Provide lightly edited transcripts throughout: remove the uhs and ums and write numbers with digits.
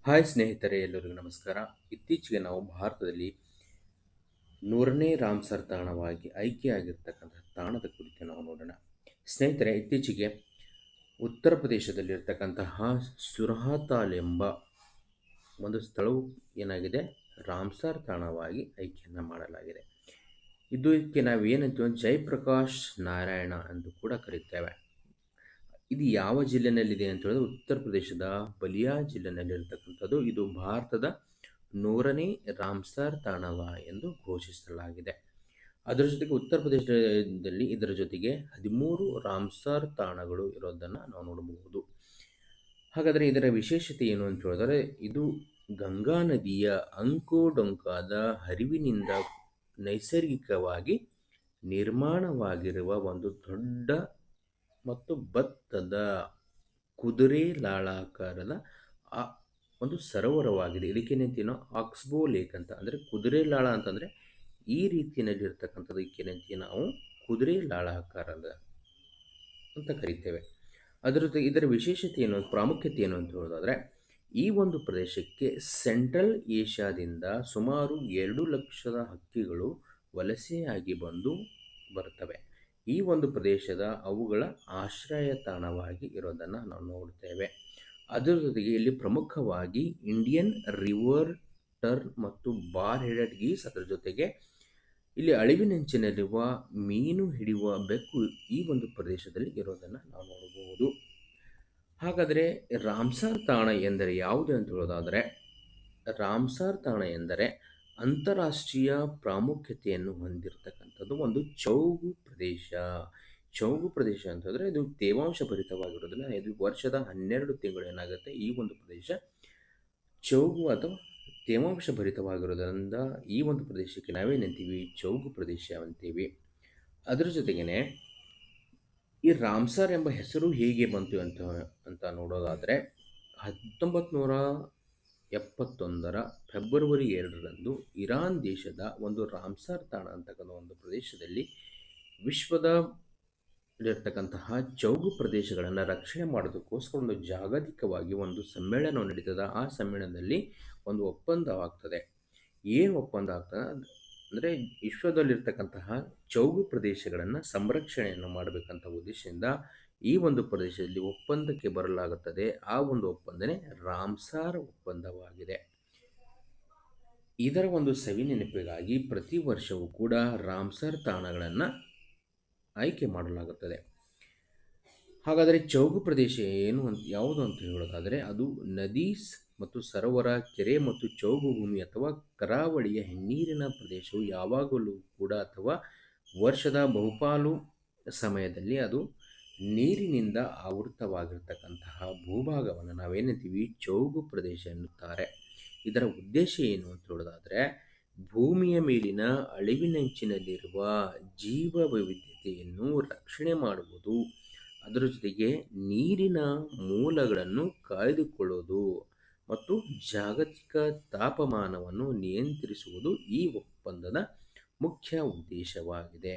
Hi ಸ್ನೇಹಿತರೆ, ಎಲ್ಲರಿಗೂ ನಮಸ್ಕಾರ. ಇತ್ತೀಚೆಗೆ ನಾವು ಭಾರತದಲ್ಲಿ 100ನೇ ರಾಮ್ಸರ್ ತಾಣವಾಗಿ ಆಯ್ಕೆಯಾಗಿರ್ತಕ್ಕಂಥ ತಾಣದ ಕುರಿತು ನಾವು ನೋಡೋಣ. ಸ್ನೇಹಿತರೆ, ಇತ್ತೀಚೆಗೆ ಉತ್ತರ ಪ್ರದೇಶದಲ್ಲಿರ್ತಕ್ಕಂತಹ ಸುರಹಾತಾಲ್ ಎಂಬ ಒಂದು ಸ್ಥಳವು ಏನಾಗಿದೆ, ರಾಮ್ಸರ್ ತಾಣವಾಗಿ ಆಯ್ಕೆಯನ್ನು ಮಾಡಲಾಗಿದೆ. ಇದಕ್ಕೆ ನಾವು ಏನಂತೀವಿ, ಜಯಪ್ರಕಾಶ್ ನಾರಾಯಣ ಎಂದು ಕೂಡ ಕರೀತೇವೆ. ಇದು ಯಾವ ಜಿಲ್ಲೆನಲ್ಲಿದೆ ಅಂತ ಹೇಳಿದ್ರೆ ಉತ್ತರ ಪ್ರದೇಶದ ಬಲಿಯಾ ಜಿಲ್ಲೆನಲ್ಲಿರ್ತಕ್ಕಂಥದ್ದು. ಇದು ಭಾರತದ 100ನೇ ರಾಮ್ಸರ್ ತಾಣವ ಎಂದು ಘೋಷಿಸಲಾಗಿದೆ. ಅದರ ಜೊತೆಗೆ ಉತ್ತರ ಪ್ರದೇಶದಲ್ಲಿ ಇದರ ಜೊತೆಗೆ 13 ರಾಮ್ಸರ್ ತಾಣಗಳು ಇರೋದನ್ನು ನಾವು ನೋಡಬಹುದು. ಹಾಗಾದರೆ ಇದರ ವಿಶೇಷತೆ ಏನು ಅಂತ ಹೇಳಿದ್ರೆ, ಇದು ಗಂಗಾ ನದಿಯ ಅಂಕೋಡೊಂಕಾದ ಹರಿವಿನಿಂದ ನೈಸರ್ಗಿಕವಾಗಿ ನಿರ್ಮಾಣವಾಗಿರುವ ಒಂದು ದೊಡ್ಡ ಮತ್ತು ಭತ್ತದ ಕುದುರೆ ಲಾಳಾಕಾರದ ಒಂದು ಸರೋವರವಾಗಿದೆ. ಇದಕ್ಕೇನಂತೀನೋ ಆಕ್ಸ್ಬೋ ಲೇಕ್ ಅಂತ, ಅಂದರೆ ಕುದುರೆ ಲಾಳ ಅಂತಂದರೆ ಈ ರೀತಿಯಲ್ಲಿರ್ತಕ್ಕಂಥದ್ದು. ಇದಕ್ಕೇನಂತೀವಿ ನಾವು ಕುದುರೆ ಲಾಳಾಕಾರದ ಅಂತ ಕರಿತೇವೆ. ಅದರ ಜೊತೆಗೆ ಇದರ ವಿಶೇಷತೆ ಏನು, ಪ್ರಾಮುಖ್ಯತೆ ಏನು ಅಂತ ಹೇಳೋದಾದರೆ, ಈ ಒಂದು ಪ್ರದೇಶಕ್ಕೆ ಸೆಂಟ್ರಲ್ ಏಷ್ಯಾದಿಂದ ಸುಮಾರು 2 ಲಕ್ಷದ ಹಕ್ಕಿಗಳು ವಲಸೆಯಾಗಿ ಬರುತ್ತವೆ. ಈ ಒಂದು ಪ್ರದೇಶದ ಅವುಗಳ ಆಶ್ರಯ ತಾಣವಾಗಿ ಇರೋದನ್ನು ನಾವು ನೋಡ್ತೇವೆ. ಅದರ ಜೊತೆಗೆ ಇಲ್ಲಿ ಪ್ರಮುಖವಾಗಿ ಇಂಡಿಯನ್ ರಿವರ್ ಟರ್ನ್ ಮತ್ತು ಬಾರ್ ಹೆಡೆಡ್ ಗೀಸ್, ಅದರ ಜೊತೆಗೆ ಇಲ್ಲಿ ಅಳಿವಿನಂಚಿನಲ್ಲಿರುವ ಮೀನು ಹಿಡಿಯುವ ಬೆಕ್ಕು ಈ ಒಂದು ಪ್ರದೇಶದಲ್ಲಿ ಇರೋದನ್ನು ನಾವು ನೋಡಬಹುದು. ಹಾಗಾದರೆ ರಾಮ್ಸರ್ ತಾಣ ಎಂದರೆ ಯಾವುದು ಅಂತ ಹೇಳೋದಾದರೆ, ರಾಮ್ಸರ್ ತಾಣ ಎಂದರೆ ಅಂತಾರಾಷ್ಟ್ರೀಯ ಪ್ರಾಮುಖ್ಯತೆಯನ್ನು ಹೊಂದಿರತಕ್ಕಂಥದ್ದು ಒಂದು ಚೌಗು ಪ್ರದೇಶ. ಚೌಗು ಪ್ರದೇಶ ಅಂತಂದರೆ ಇದು ತೇವಾಂಶ ಭರಿತವಾಗಿರೋದಿಲ್ಲ. ಇದು ವರ್ಷದ 12 ತಿಂಗಳು ಏನಾಗುತ್ತೆ, ಈ ಒಂದು ಪ್ರದೇಶ ಚೌಗು ಅಥವಾ ತೇವಾಂಶ ಭರಿತವಾಗಿರೋದ್ರಿಂದ ಈ ಒಂದು ಪ್ರದೇಶಕ್ಕೆ ನಾವೇನಂತೀವಿ, ಚೌಗು ಪ್ರದೇಶ ಅಂತೀವಿ. ಅದರ ಜೊತೆಗೇ ಈ ರಾಮ್ಸರ್ ಎಂಬ ಹೆಸರು ಹೇಗೆ ಬಂತು ಅಂತ ನೋಡೋದಾದರೆ, 1971 ಫೆಬ್ರವರಿ 2ರಂದು ಇರಾನ್ ದೇಶದ ಒಂದು ರಾಮ್ಸರ್ ತಾಣ ಅಂತಕ್ಕಂಥ ಒಂದು ಪ್ರದೇಶದಲ್ಲಿ ವಿಶ್ವದಲ್ಲಿರ್ತಕ್ಕಂತಹ ಚೌಗು ಪ್ರದೇಶಗಳನ್ನು ರಕ್ಷಣೆ ಮಾಡೋದಕ್ಕೋಸ್ಕರ ಒಂದು ಜಾಗತಿಕವಾಗಿ ಒಂದು ಸಮ್ಮೇಳನ ನಡೀತದೆ. ಆ ಸಮ್ಮೇಳನದಲ್ಲಿ ಒಂದು ಒಪ್ಪಂದವಾಗ್ತದೆ. ಏನು ಒಪ್ಪಂದ ಆಗ್ತದೆ ಅಂದರೆ, ವಿಶ್ವದಲ್ಲಿರ್ತಕ್ಕಂತಹ ಚೌಗು ಪ್ರದೇಶಗಳನ್ನು ಸಂರಕ್ಷಣೆಯನ್ನು ಮಾಡಬೇಕಂತ ಉದ್ದೇಶದಿಂದ ಈ ಒಂದು ಪ್ರದೇಶದಲ್ಲಿ ಒಪ್ಪಂದಕ್ಕೆ ಬರಲಾಗುತ್ತದೆ. ಆ ಒಂದು ಒಪ್ಪಂದನೇ ರಾಮ್ಸರ್ ಒಪ್ಪಂದವಾಗಿದೆ. ಇದರ ಒಂದು ಸವಿನೆನಪಿಗಾಗಿ ಪ್ರತಿ ವರ್ಷವೂ ಕೂಡ ರಾಮ್ಸರ್ ತಾಣಗಳನ್ನು ಆಯ್ಕೆ ಮಾಡಲಾಗುತ್ತದೆ. ಹಾಗಾದರೆ ಚೌಗು ಪ್ರದೇಶ ಯಾವುದು ಅಂತ ಹೇಳೋದಾದರೆ, ಅದು ನದಿ ಮತ್ತು ಸರೋವರ, ಕೆರೆ ಮತ್ತು ಚೌಗು ಭೂಮಿ ಅಥವಾ ಕರಾವಳಿಯ ಹಿನ್ನೀರಿನ ಪ್ರದೇಶವು ಯಾವಾಗಲೂ ಕೂಡ ಅಥವಾ ವರ್ಷದ ಬಹುಪಾಲು ಸಮಯದಲ್ಲಿ ಅದು ನೀರಿನಿಂದ ಆವೃತವಾಗಿರ್ತಕ್ಕಂತಹ ಭೂಭಾಗವನ್ನು ನಾವೇನಂತೀವಿ, ಚೌಗು ಪ್ರದೇಶ ಎನ್ನುತ್ತಾರೆ. ಇದರ ಉದ್ದೇಶ ಏನು ಅಂತ ಹೇಳೋದಾದರೆ, ಭೂಮಿಯ ಮೇಲಿನ ಅಳಿವಿನಂಚಿನಲ್ಲಿರುವ ಜೀವ ವೈವಿಧ್ಯತೆಯನ್ನು ರಕ್ಷಣೆ ಮಾಡುವುದು, ಅದರ ಜೊತೆಗೆ ನೀರಿನ ಮೂಲಗಳನ್ನು ಕಾಯ್ದುಕೊಳ್ಳುವುದು ಮತ್ತು ಜಾಗತಿಕ ತಾಪಮಾನವನ್ನು ನಿಯಂತ್ರಿಸುವುದು ಈ ಒಪ್ಪಂದದ ಮುಖ್ಯ ಉದ್ದೇಶವಾಗಿದೆ.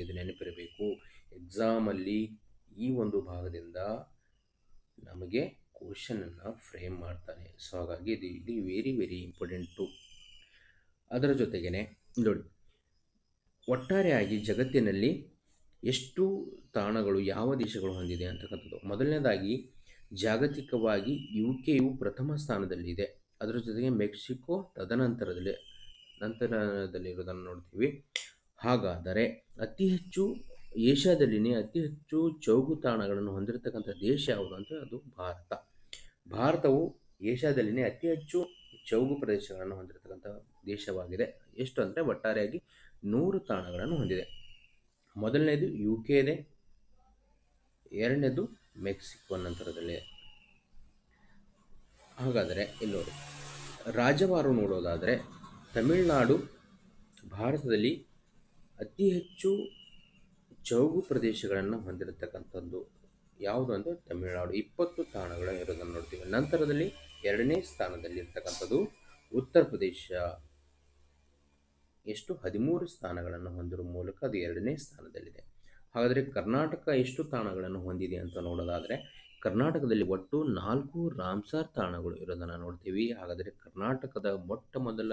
ಇದು ನೆನಪಿರಬೇಕು. ಎಕ್ಸಾಮಲ್ಲಿ ಈ ಒಂದು ಭಾಗದಿಂದ ನಮಗೆ ಕ್ವಶನನ್ನು ಫ್ರೇಮ್ ಮಾಡ್ತಾನೆ. ಸೊ ಹಾಗಾಗಿ ಇದು ವೆರಿ ವೆರಿ ಇಂಪಾರ್ಟೆಂಟು. ಅದರ ಜೊತೆಗೇ ನೋಡಿ, ಒಟ್ಟಾರೆಯಾಗಿ ಜಗತ್ತಿನಲ್ಲಿ ಎಷ್ಟು ತಾಣಗಳು ಯಾವ ದೇಶಗಳು ಹೊಂದಿದೆ ಅಂತಕ್ಕಂಥದ್ದು. ಮೊದಲನೇದಾಗಿ ಜಾಗತಿಕವಾಗಿ UK ಪ್ರಥಮ ಸ್ಥಾನದಲ್ಲಿದೆ. ಅದರ ಜೊತೆಗೆ ಮೆಕ್ಸಿಕೋ ನಂತರದಲ್ಲಿರೋದನ್ನು ನೋಡ್ತೀವಿ. ಹಾಗಾದರೆ ಏಷ್ಯಾದಲ್ಲಿನೇ ಅತಿ ಹೆಚ್ಚು ಚೌಗು ತಾಣಗಳನ್ನು ಹೊಂದಿರತಕ್ಕಂಥ ದೇಶ ಯಾವುದು ಅಂತ, ಅದು ಭಾರತ. ಭಾರತವು ಏಷ್ಯಾದಲ್ಲಿನೇ ಅತಿ ಹೆಚ್ಚು ಚೌಗು ಪ್ರದೇಶಗಳನ್ನು ಹೊಂದಿರತಕ್ಕಂಥ ದೇಶವಾಗಿದೆ. ಎಷ್ಟು ಅಂದರೆ ಒಟ್ಟಾರೆಯಾಗಿ 100 ತಾಣಗಳನ್ನು ಹೊಂದಿದೆ. ಮೊದಲನೇದು UK ಇದೆ, ಎರಡನೇದು ಮೆಕ್ಸಿಕೋ ನಂತರದಲ್ಲಿದೆ. ಹಾಗಾದರೆ ಇಲ್ಲಿ ನೋಡಿ, ರಾಜ್ಯವಾರು ನೋಡೋದಾದರೆ ತಮಿಳುನಾಡು ಭಾರತದಲ್ಲಿ ಅತಿ ಹೆಚ್ಚು ಚೌಗು ಪ್ರದೇಶಗಳನ್ನು ಹೊಂದಿರತಕ್ಕಂಥದ್ದು ಯಾವುದು ಅಂದರೆ ತಮಿಳುನಾಡು. 20 ತಾಣಗಳು ಇರೋದನ್ನು ನೋಡ್ತೀವಿ. ನಂತರದಲ್ಲಿ 2ನೇ ಸ್ಥಾನದಲ್ಲಿರ್ತಕ್ಕಂಥದ್ದು ಉತ್ತರ ಪ್ರದೇಶ. 13 ಸ್ಥಾನಗಳನ್ನು ಹೊಂದಿರುವ ಮೂಲಕ ಅದು 2ನೇ ಸ್ಥಾನದಲ್ಲಿದೆ. ಹಾಗಾದರೆ ಕರ್ನಾಟಕ ಎಷ್ಟು ತಾಣಗಳನ್ನು ಹೊಂದಿದೆ ಅಂತ ನೋಡೋದಾದರೆ ಕರ್ನಾಟಕದಲ್ಲಿ ಒಟ್ಟು 4 ರಾಮ್ಸರ್ ತಾಣಗಳು ಇರೋದನ್ನು ನೋಡ್ತೀವಿ. ಹಾಗಾದರೆ ಕರ್ನಾಟಕದ ಮೊಟ್ಟ ಮೊದಲ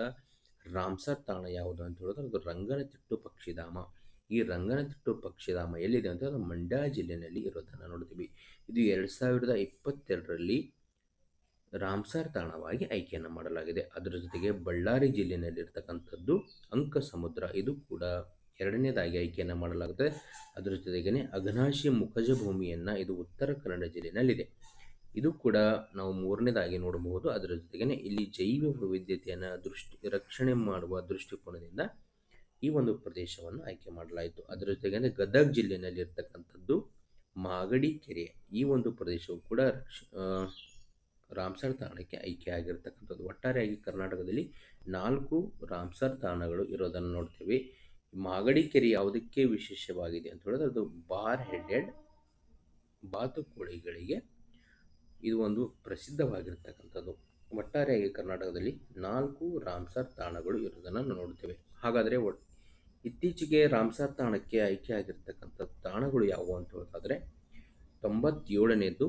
ರಾಮ್ಸರ್ ತಾಣ ಯಾವುದು ಅಂತ ಹೇಳಿದ್ರೆ ಅದು ರಂಗನತಿಟ್ಟು ಪಕ್ಷಿಧಾಮ. ಈ ರಂಗನತಿಟ್ಟು ಪಕ್ಷಿಧಾಮ ಎಲ್ಲಿದೆ ಅಂತ ಅದು ಮಂಡ್ಯ ಜಿಲ್ಲೆಯಲ್ಲಿ ಇರೋದನ್ನು ನೋಡ್ತೀವಿ. ಇದು 2022ರಲ್ಲಿ ರಾಮ್ಸರ್ ತಾಣವಾಗಿ ಆಯ್ಕೆಯನ್ನು ಮಾಡಲಾಗಿದೆ. ಅದರ ಜೊತೆಗೆ ಬಳ್ಳಾರಿ ಜಿಲ್ಲೆಯಲ್ಲಿರ್ತಕ್ಕಂಥದ್ದು ಅಂಕಸಮುದ್ರ, ಇದು ಕೂಡ ಎರಡನೇದಾಗಿ ಆಯ್ಕೆಯನ್ನು ಮಾಡಲಾಗುತ್ತೆ. ಅದರ ಜೊತೆಗೇ ಅಘನಾಶಿ ಮುಖಜ ಭೂಮಿಯನ್ನು, ಇದು ಉತ್ತರ ಕನ್ನಡ ಜಿಲ್ಲೆಯಲ್ಲಿದೆ, ಇದು ಕೂಡ ನಾವು ಮೂರನೇದಾಗಿ ನೋಡಬಹುದು. ಅದರ ಜೊತೆಗೇ ಇಲ್ಲಿ ಜೈವ ವೈವಿಧ್ಯತೆಯನ್ನು ರಕ್ಷಣೆ ಮಾಡುವ ದೃಷ್ಟಿಕೋನದಿಂದ ಈ ಒಂದು ಪ್ರದೇಶವನ್ನು ಆಯ್ಕೆ ಮಾಡಲಾಯಿತು. ಅದರ ಜೊತೆಗೆ ಗದಗ ಜಿಲ್ಲೆಯಲ್ಲಿರ್ತಕ್ಕಂಥದ್ದು ಮಾಗಡಿ ಕೆರೆ, ಈ ಒಂದು ಪ್ರದೇಶವು ಕೂಡ ರಾಮ್ಸರ್ ತಾಣಕ್ಕೆ ಆಯ್ಕೆ ಆಗಿರ್ತಕ್ಕಂಥದ್ದು. ಒಟ್ಟಾರೆಯಾಗಿ ಕರ್ನಾಟಕದಲ್ಲಿ 4 ರಾಮ್ಸರ್ ತಾಣಗಳು ಇರೋದನ್ನು ನೋಡ್ತೀವಿ. ಮಾಗಡಿ ಕೆರೆ ಯಾವುದಕ್ಕೆ ವಿಶೇಷವಾಗಿದೆ ಅಂತ ಹೇಳಿದ್ರೆ ಅದು ಬಾರ್ ಹೆಡೆಡ್ ಬಾತುಕೋಳಿಗಳಿಗೆ ಇದು ಒಂದು ಪ್ರಸಿದ್ಧವಾಗಿರ್ತಕ್ಕಂಥದ್ದು. ಒಟ್ಟಾರೆಯಾಗಿ ಕರ್ನಾಟಕದಲ್ಲಿ 4 ರಾಮ್ಸರ್ ತಾಣಗಳು ಇರೋದನ್ನು ನೋಡ್ತೇವೆ. ಹಾಗಾದರೆ ಇತ್ತೀಚೆಗೆ ರಾಮ್ಸರ್ ತಾಣಕ್ಕೆ ಆಯ್ಕೆ ಆಗಿರ್ತಕ್ಕಂಥ ತಾಣಗಳು ಯಾವುವು ಅಂತ ಹೇಳೋದಾದರೆ 97ನೇದು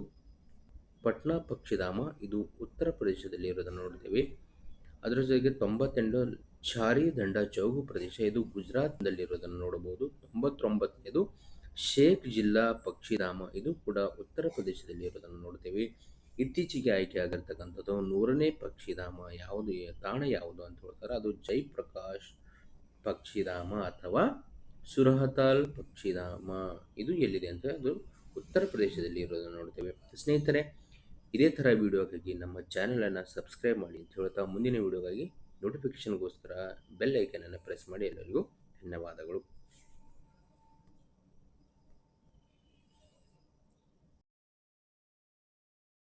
ಪಟ್ನಾ ಪಕ್ಷಿಧಾಮ, ಇದು ಉತ್ತರ ಪ್ರದೇಶದಲ್ಲಿ ಇರೋದನ್ನು ನೋಡ್ತೀವಿ. ಅದರ ಜೊತೆಗೆ 98 ಚಾರಿ ದಂಡ ಚೌಗು ಪ್ರದೇಶ, ಇದು ಗುಜರಾತ್ನಲ್ಲಿರೋದನ್ನು ನೋಡಬಹುದು. 99ನೇದು ಶೇಖ್ ಜಿಲ್ಲಾ ಪಕ್ಷಿಧಾಮ, ಇದು ಕೂಡ ಉತ್ತರ ಪ್ರದೇಶದಲ್ಲಿ ಇರೋದನ್ನು ನೋಡ್ತೀವಿ. ಇತ್ತೀಚೆಗೆ ಆಯ್ಕೆ ಆಗಿರ್ತಕ್ಕಂಥದ್ದು 100ನೇ ಪಕ್ಷಿಧಾಮ ಯಾವುದು ತಾಣ ಯಾವುದು ಅಂತ ಹೇಳ್ತಾರೆ ಅದು ಜಯಪ್ರಕಾಶ್ ಪಕ್ಷಿಧಾಮ ಅಥವಾ ಸುರಹತಾಲ್ ಪಕ್ಷಿಧಾಮ, ಇದು ಎಲ್ಲಿದೆ ಅಂತ ಅದು ಉತ್ತರ ಪ್ರದೇಶದಲ್ಲಿ ಇರೋದನ್ನು ನೋಡ್ತೇವೆ. ಸ್ನೇಹಿತರೆ, ಇದೇ ಥರ ವಿಡಿಯೋಗಾಗಿ ನಮ್ಮ ಚಾನಲನ್ನು ಸಬ್ಸ್ಕ್ರೈಬ್ ಮಾಡಿ ಅಂತ ಹೇಳ್ತಾ ಮುಂದಿನ ವಿಡಿಯೋಗಾಗಿ ನೋಟಿಫಿಕೇಷನ್ಗೋಸ್ಕರ ಬೆಲ್ ಐಕನನ್ನು ಪ್ರೆಸ್ ಮಾಡಿ. ಎಲ್ಲರಿಗೂ ಧನ್ಯವಾದಗಳು.